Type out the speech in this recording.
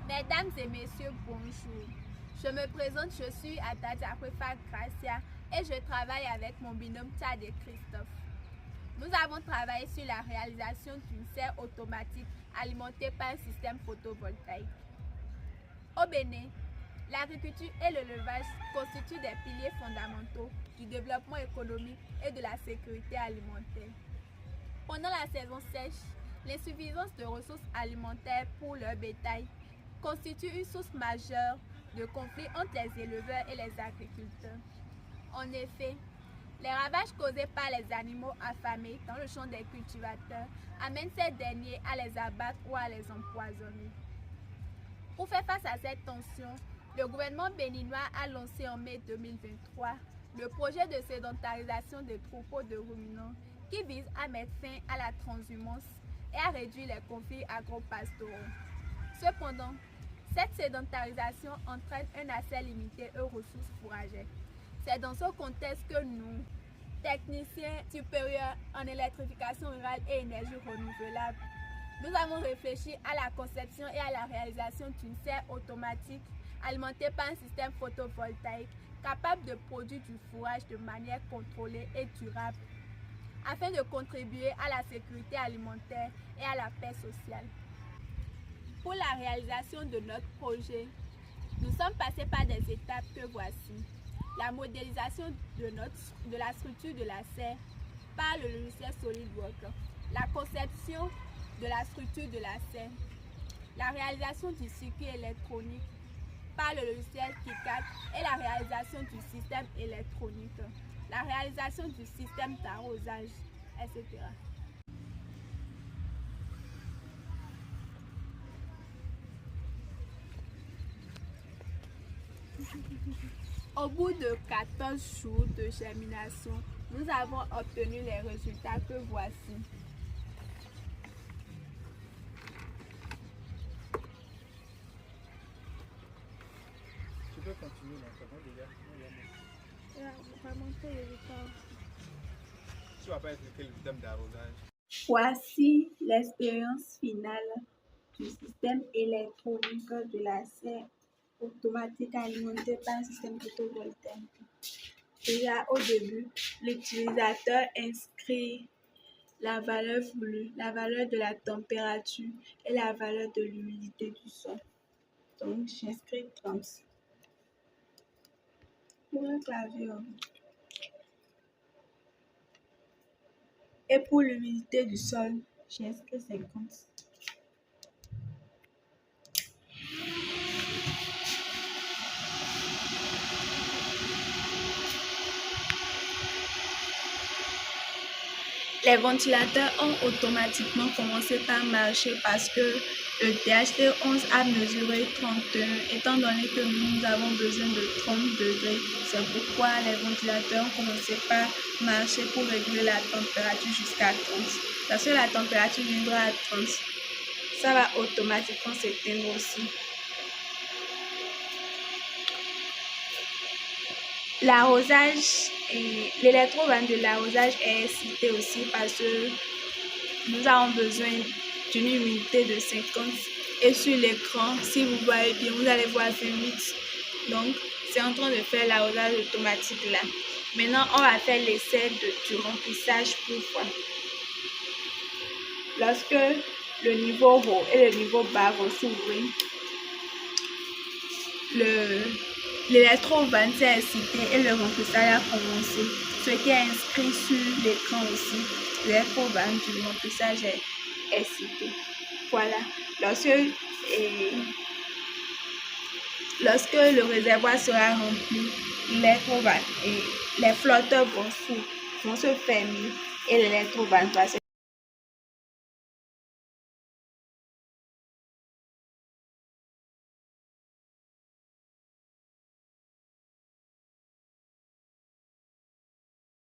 Mesdames et messieurs, bonjour. Je me présente, je suis Atadia Kwefa Gracia et je travaille avec mon binôme Tchad et Christophe. Nous avons travaillé sur la réalisation d'une serre automatique alimentée par un système photovoltaïque. Au Bénin, l'agriculture et l'élevage constituent des piliers fondamentaux du développement économique et de la sécurité alimentaire. Pendant la saison sèche, l'insuffisance de ressources alimentaires pour leur bétail constitue une source majeure de conflits entre les éleveurs et les agriculteurs. En effet, les ravages causés par les animaux affamés dans le champ des cultivateurs amènent ces derniers à les abattre ou à les empoisonner. Pour faire face à cette tension, le gouvernement béninois a lancé en mai 2023 le projet de sédentarisation des troupeaux de ruminants qui vise à mettre fin à la transhumance et à réduire les conflits agro-pastoraux. Cependant, cette sédentarisation entraîne un accès limité aux ressources fourragères. C'est dans ce contexte que nous, techniciens supérieurs en électrification rurale et énergie renouvelable, nous avons réfléchi à la conception et à la réalisation d'une serre automatique alimentée par un système photovoltaïque capable de produire du fourrage de manière contrôlée et durable afin de contribuer à la sécurité alimentaire et à la paix sociale. Pour la réalisation de notre projet, nous sommes passés par des étapes que voici. La modélisation de la structure de la serre par le logiciel SolidWorks, la conception de la structure de la serre, la réalisation du circuit électronique par le logiciel KiCad et la réalisation du système électronique, la réalisation du système d'arrosage, etc. Au bout de 14 jours de germination, nous avons obtenu les résultats que voici. Tu peux continuer maintenant déjà. On va monter le résultat. Tu vas pas expliquer le système d'arrosage. Voici l'expérience finale du système électronique de la serre automatique alimentée par un système photovoltaïque. Déjà au début, l'utilisateur inscrit la valeur voulue, la valeur de la température et la valeur de l'humidité du sol. Donc j'inscris 30. Pour un clavier. Et pour l'humidité du sol, j'inscris 50. Les ventilateurs ont automatiquement commencé par marcher parce que le DHT11 a mesuré 31, étant donné que nous avons besoin de 30 degrés. C'est pourquoi les ventilateurs ont commencé par marcher pour réguler la température jusqu'à 30. Lorsque la température viendra à 30, ça va automatiquement s'éteindre aussi. L'arrosage et l'électrovanne de l'arrosage est excité aussi parce que nous avons besoin d'une humidité de 50 et sur l'écran, si vous voyez bien, vous allez voir 28. Donc, c'est en train de faire l'arrosage automatique là. Maintenant, on va faire l'essai du remplissage pour voir. Lorsque le niveau haut et le niveau bas vont s'ouvrir, l'électrovanne s'est excité et le remplissage a commencé. Ce qui est inscrit sur l'écran aussi, l'électrovanne du remplissage est excité. Voilà. Lorsque le réservoir sera rempli, l'électrovanne et les flotteurs vont se fermer et l'électrovanne va se